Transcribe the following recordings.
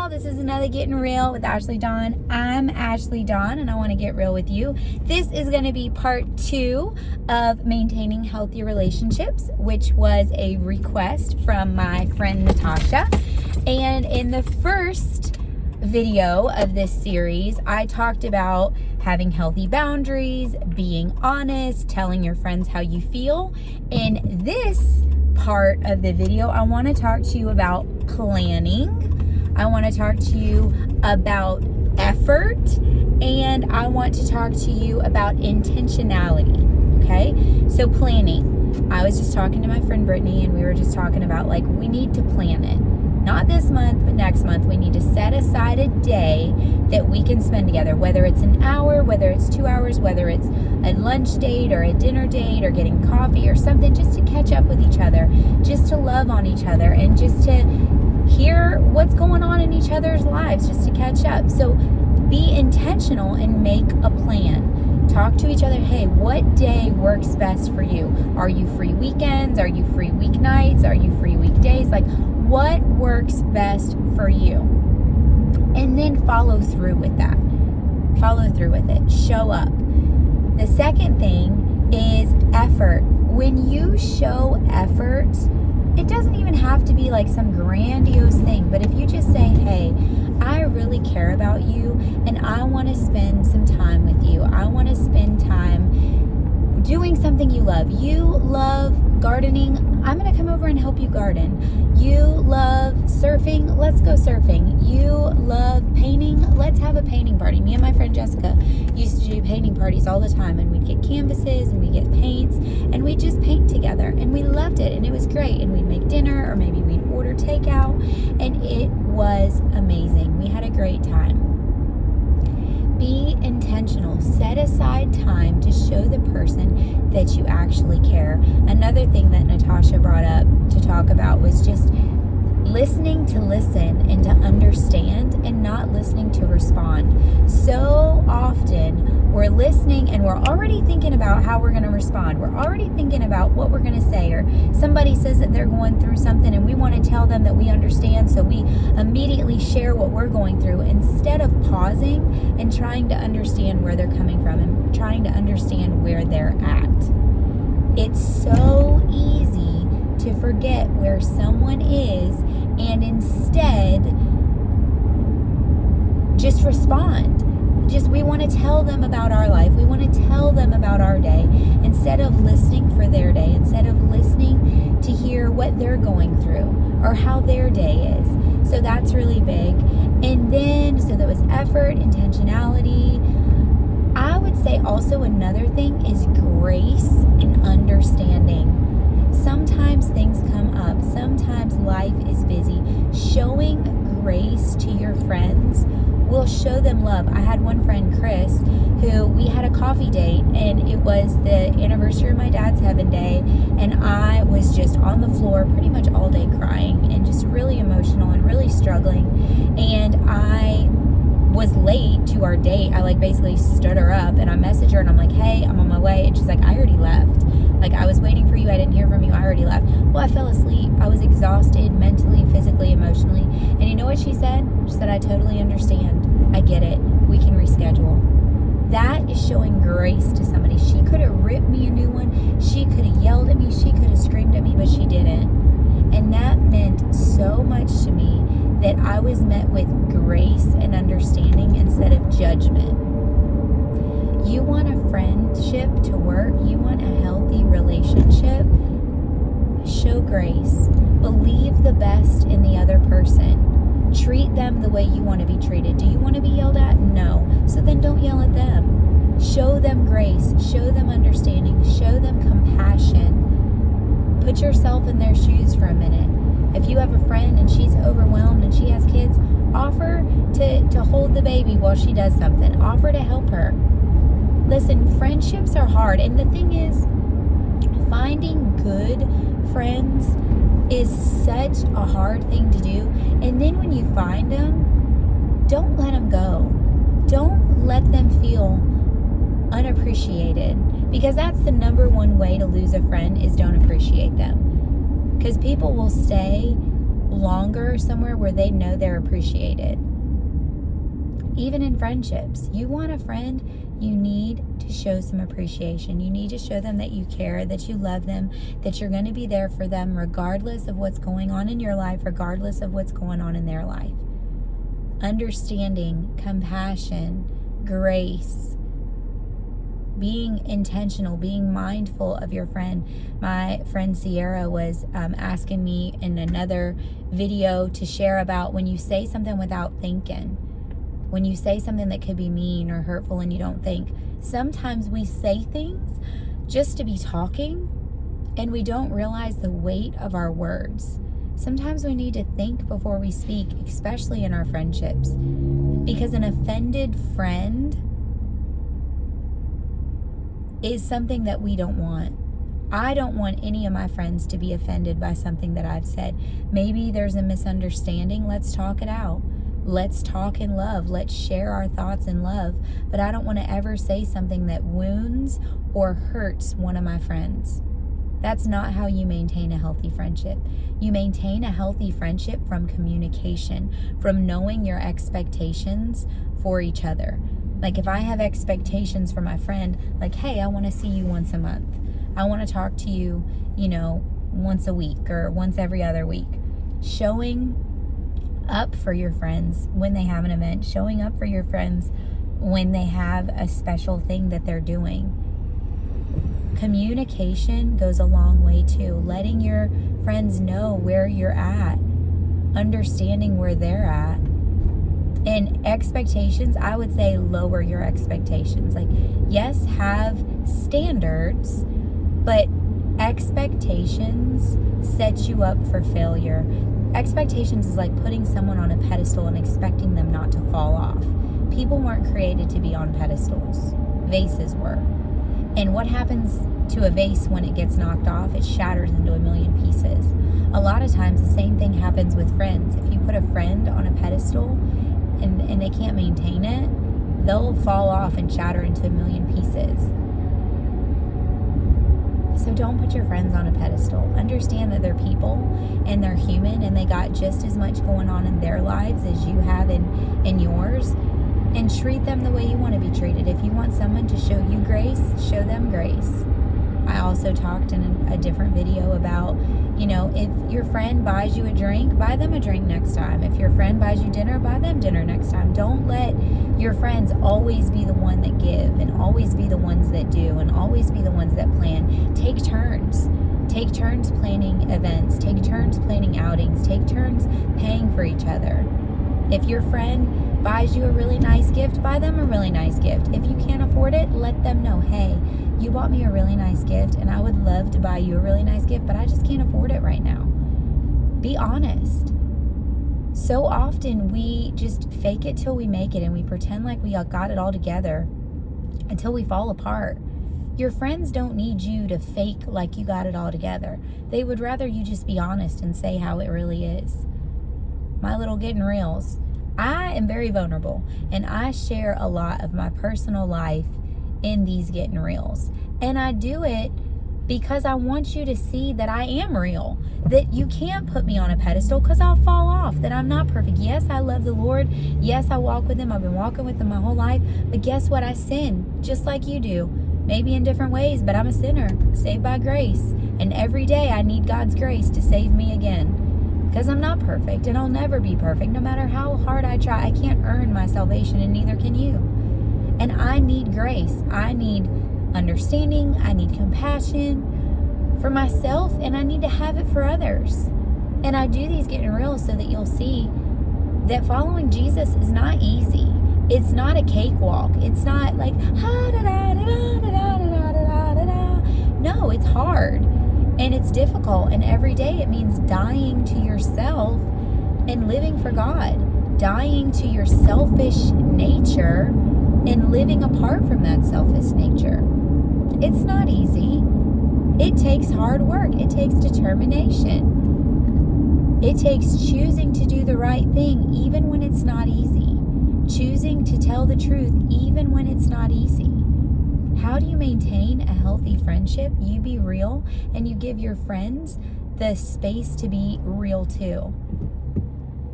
y'all. This is another Getting Real with Ashleydawn. I'm Ashleydawn, and I want to get real with you. This is going to be part 2 of maintaining healthy relationships, which was a request from my friend Natasha. And in the first video of this series, I talked about having healthy boundaries, being honest, telling your friends how you feel. In this part of the video, I want to talk to you about planning. I want to talk to you about effort, and I want to talk to you about intentionality. Okay, so planning. I was just talking to my friend Brittany, and we were just talking about we need to plan it. Not this month, but next month. We need to set aside a day that we can spend together, whether it's an hour, whether it's 2 hours, whether it's a lunch date or a dinner date or getting coffee or something, just to catch up with each other, just to love on each other, and just to hear what's going on in each other's lives, just to catch up. So be intentional and make a plan. Talk to each other. Hey, what day works best for you? Are you free weekends? Are you free weeknights? Are you free weekdays? What works best for you? And then follow through with that. Follow through with it. Show up. The second thing is effort. When you show effort, it doesn't even have to be some grandiose thing, but if you just say, hey, I really care about you, and I want to spend some time with you. I want to spend time doing something you love. You love gardening. I'm going to come over and help you garden. You love surfing. Let's go surfing. You love painting. Let's have a painting party. Me and my friend Jessica used to do painting parties all the time, and we'd get canvases and we'd get paints and we'd just paint together, and we loved it, and it was great. And we'd make dinner, or maybe we'd order takeout, and it was amazing. We had a great time. Be intentional. Set aside time to show the person that you actually care. Another thing that Natasha brought up to talk about was just listening to listen and to understand, and not listening to respond. So often we're listening and we're already thinking about how we're going to respond. We're already thinking about what we're going to say, or somebody says that they're going through something and we want to tell them that we understand, so we immediately share what we're going through instead of pausing and trying to understand where they're coming from and trying to understand where they're at. It's so easy to forget where someone is and instead just respond. We want to tell them about our life. We want to tell them about our day instead of listening for their day, instead of listening to hear what they're going through or how their day is. So that's really big. And then, so that was effort, intentionality. I would say also another thing is grace and understanding. Sometimes things come up. Sometimes life is busy. Showing grace to your friends will show them love. I had one friend, Chris, who we had a coffee date, and it was the anniversary of my dad's heaven day, and I was just on the floor pretty much all day crying and just really emotional and really struggling. And I was late to our date. I basically stood her up, and I messaged her and I'm like, hey, I'm on my way. And she's like, I already left. I was waiting for you. I didn't hear from you. I already left. Well, I fell asleep. I was exhausted mentally, physically, emotionally. And you know what she said? She said, I totally understand. I get it. We can reschedule. That is showing grace to somebody. She could have ripped me a new one. She could have yelled at me. She could have screamed at me, but she didn't. And that meant so much to me that I was met with grace and understanding instead of judgment. You want a friendship to work? You want a healthy relationship? Show grace. Believe the best in the other person. Treat them the way you want to be treated. Do you want to be yelled at? No. So then don't yell at them. Show them grace. Show them understanding. Show them compassion. Put yourself in their shoes for a minute. If you have a friend and she's overwhelmed and she has kids, offer to hold the baby while she does something. Offer to help her. Listen, friendships are hard. And the thing is, finding good friends is such a hard thing to do. And then when you find them, don't let them go. Don't let them feel unappreciated, because that's the number one way to lose a friend, is don't appreciate them. Because people will stay longer somewhere where they know they're appreciated. Even in friendships, you want a friend, you need to show some appreciation. You need to show them that you care, that you love them, that you're going to be there for them regardless of what's going on in your life, regardless of what's going on in their life. Understanding, compassion, grace, being intentional, being mindful of your friend. My friend Sierra was asking me in another video to share about when you say something without thinking. When you say something that could be mean or hurtful and you don't think. Sometimes we say things just to be talking and we don't realize the weight of our words. Sometimes we need to think before we speak, especially in our friendships. Because an offended friend is something that we don't want. I don't want any of my friends to be offended by something that I've said. Maybe there's a misunderstanding. Let's talk it out. Let's talk in love. Let's share our thoughts in love. But I don't want to ever say something that wounds or hurts one of my friends. That's not how you maintain a healthy friendship. You maintain a healthy friendship from communication, from knowing your expectations for each other. Like if I have expectations for my friend, like, hey, I want to see you once a month. I want to talk to you, once a week or once every other week. Showing up for your friends when they have an event, showing up for your friends when they have a special thing that they're doing. Communication goes a long way too. Letting your friends know where you're at, understanding where they're at. And expectations, I would say lower your expectations. Like, yes, have standards, but expectations set you up for failure. Expectations is like putting someone on a pedestal and expecting them not to fall off. People weren't created to be on pedestals. Vases were. And what happens to a vase when it gets knocked off? It shatters into a million pieces. A lot of times the same thing happens with friends. If you put a friend on a pedestal and they can't maintain it, they'll fall off and shatter into a million pieces. So don't put your friends on a pedestal. Understand that they're people and they're human and they got just as much going on in their lives as you have in yours. And treat them the way you want to be treated. If you want someone to show you grace, show them grace. I also talked in a different video about, if your friend buys you a drink, buy them a drink next time. If your friend buys you dinner, buy them dinner next time. Don't let your friends always be the one that give and always be the ones that do and always be the ones that plan. Take turns. Take turns planning events. Take turns planning outings. Take turns paying for each other. If your friend buys you a really nice gift, buy them a really nice gift. If you can't afford it, let them know, hey, you bought me a really nice gift and I would love to buy you a really nice gift, but I just can't afford it right now. Be honest. So often we just fake it till we make it and we pretend like we got it all together until we fall apart. Your friends don't need you to fake like you got it all together. They would rather you just be honest and say how it really is. My little Gettin Reels. I am very vulnerable and I share a lot of my personal life in these Gettin Reels. And I do it because I want you to see that I am real, that you can't put me on a pedestal because I'll fall off, that I'm not perfect. Yes, I love the Lord. Yes, I walk with Him. I've been walking with Him my whole life. But guess what? I sin just like you do. Maybe in different ways, but I'm a sinner, saved by grace. And every day I need God's grace to save me again. Because I'm not perfect and I'll never be perfect. No matter how hard I try, I can't earn my salvation and neither can you. And I need grace. I need understanding. I need compassion for myself and I need to have it for others. And I do these Gettin Reels so that you'll see that following Jesus is not easy. It's not a cakewalk. It's not like, no, it's hard. And it's difficult, and every day it means dying to yourself and living for God. Dying to your selfish nature and living apart from that selfish nature. It's not easy. It takes hard work. It takes determination. It takes choosing to do the right thing even when it's not easy. Choosing to tell the truth even when it's not easy. How do you maintain a healthy friendship? You be real and you give your friends the space to be real too.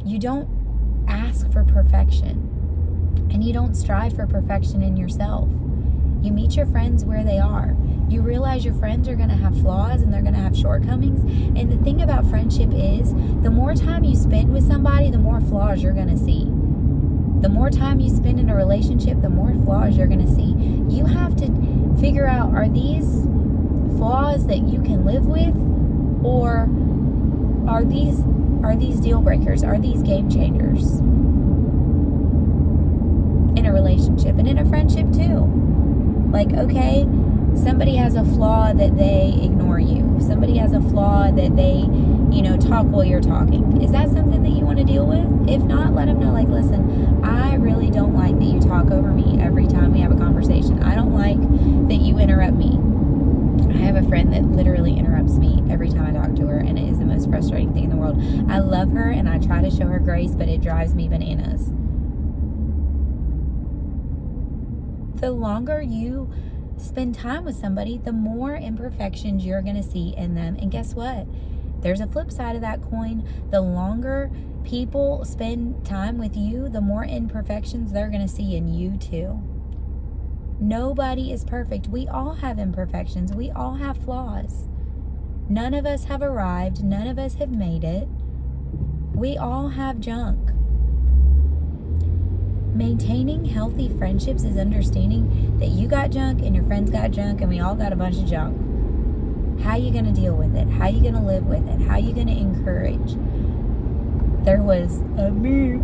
You don't ask for perfection, and you don't strive for perfection in yourself. You meet your friends where they are. You realize your friends are going to have flaws and they're going to have shortcomings. And the thing about friendship is, the more time you spend with somebody, the more flaws you're going to see. The more time you spend in a relationship, the more flaws you're going to see. You have to figure out, are these flaws that you can live with, or are these deal breakers? Are these game changers in a relationship and in a friendship too? Like, okay, somebody has a flaw that they ignore you. Somebody has a flaw that they, talk while you're talking. Is that something that you want to deal with? If not, let them know, like, listen, I really don't like that you talk over me every time we have a conversation. I don't like that you interrupt me. I have a friend that literally interrupts me every time I talk to her, and it is the most frustrating thing in the world. I love her, and I try to show her grace, but it drives me bananas. The longer you spend time with somebody, the more imperfections you're going to see in them. And guess what? There's a flip side of that coin. The longer people spend time with you, the more imperfections they're going to see in you too. Nobody is perfect. We all have imperfections. We all have flaws. None of us have arrived. None of us have made it. We all have junk. Maintaining healthy friendships is understanding that you got junk and your friends got junk and we all got a bunch of junk. How are you going to deal with it? How are you going to live with it? How are you going to encourage? There was a meme.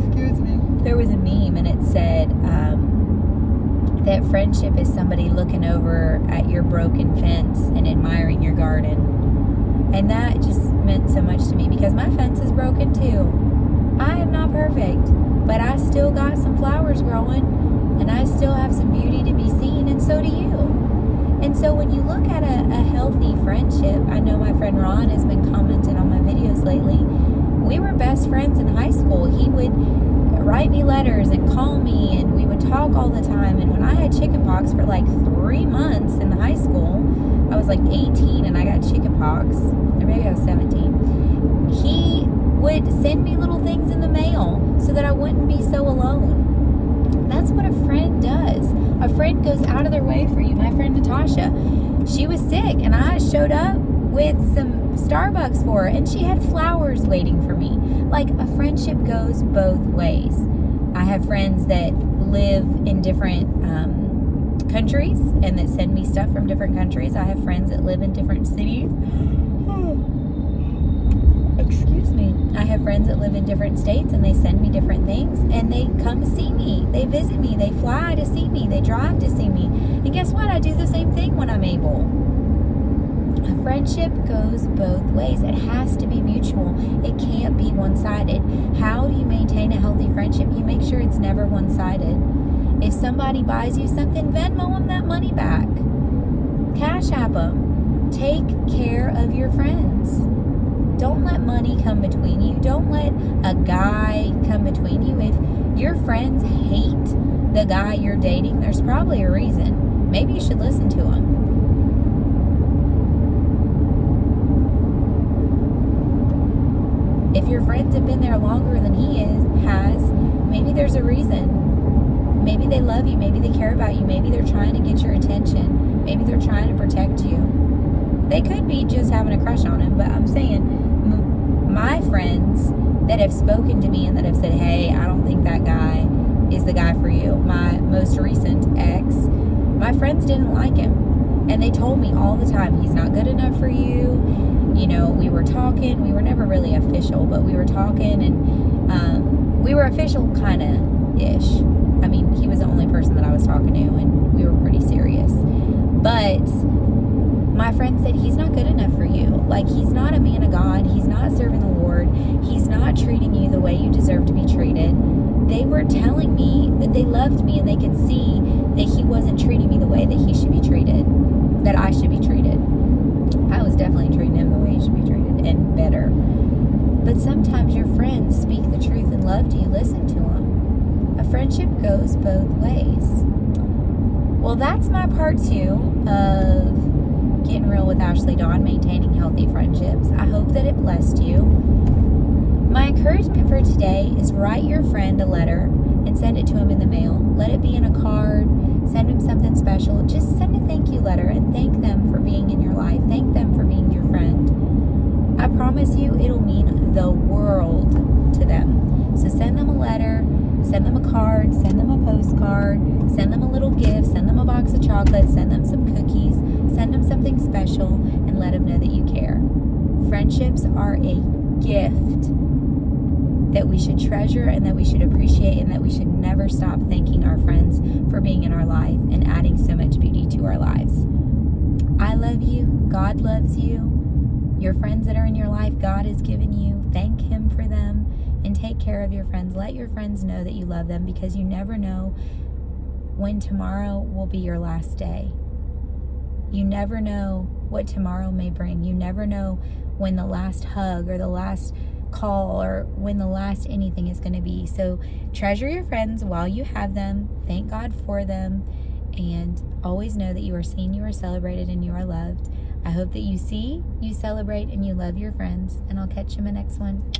Excuse me. There was a meme, and it said that friendship is somebody looking over at your broken fence and admiring your garden. And that just meant so much to me, because my fence is broken too. I am not perfect, but I still got some flowers growing, and I still have some beauty to be seen, and so do you. And so when you look at a healthy friendship, I know my friend Ron has been commenting on my videos lately. We were best friends in high school. He would write me letters and call me, and we would talk all the time. And when I had chickenpox for like 3 months in high school, I was like 18 and I got chickenpox, or maybe I was 17. He would send me little things in the mail so that I wouldn't be so alone. That's what a friend does. A friend goes out of their way for you. My friend Natasha, she was sick, and I showed up with some Starbucks for her, and she had flowers waiting for me. Like, a friendship goes both ways. I have friends that live in different countries and that send me stuff from different countries. I have friends that live in different cities. Excuse me. I have friends that live in different states, and they send me different things, and they come see me. They visit me. They fly to see me. They drive to see me. And guess what? I do the same thing when I'm able. A friendship goes both ways. It has to be mutual. It can't be one-sided. How do you maintain a healthy friendship? You make sure it's never one-sided. If somebody buys you something, Venmo them that money back. Cash app them. Take care of your friends. Don't let money come between you. Don't let a guy come between you. If your friends hate the guy you're dating, there's probably a reason. Maybe you should listen to him. If your friends have been there longer than he has, maybe there's a reason. Maybe they love you. Maybe they care about you. Maybe they're trying to get your attention. Maybe they're trying to protect you. They could be just having a crush on him, but I'm saying, my friends that have spoken to me and that have said, hey, I don't think that guy is the guy for you. My most recent ex, my friends didn't like him. And they told me all the time, he's not good enough for you. We were talking. We were never really official, but we were talking, and we were official kind of-ish. I mean, he was the only person that I was talking to, and we were pretty serious. But my friend said, he's not good enough for you. Like, he's not a man of God. He's not serving the Lord. He's not treating you the way you deserve to be treated. They were telling me that they loved me, and they could see that he wasn't treating me the way that he should be treated, that I should be treated. I was definitely treating him the way he should be treated, and better. But sometimes your friends speak the truth in love to you. Listen to them. A friendship goes both ways. Well, that's my part 2 of Getting Real with Ashleydawn, Maintaining Healthy Friendships. I hope that it blessed you. My encouragement for today is write your friend a letter and send it to him in the mail. Let it be in a card. Send him something special. Just send a thank you letter and thank them for being in your life. Thank them for being your friend. I promise you it'll mean the world to them. So send them a letter, send them a card, send them a postcard, send them a little gift, send them a box of chocolates, send them some cookies, send them something special, and let them know that you care. Friendships are a gift that we should treasure and that we should appreciate, and that we should never stop thanking our friends for being in our life and adding so much beauty to our lives. I love you. God loves you. Your friends that are in your life, God has given you. Thank Him for them and take care of your friends. Let your friends know that you love them, because you never know when tomorrow will be your last day. You never know what tomorrow may bring. You never know when the last hug or the last call or when the last anything is going to be. So treasure your friends while you have them. Thank God for them, and always know that you are seen, you are celebrated, and you are loved. I hope that you see, you celebrate, and you love your friends, and I'll catch you in the next one.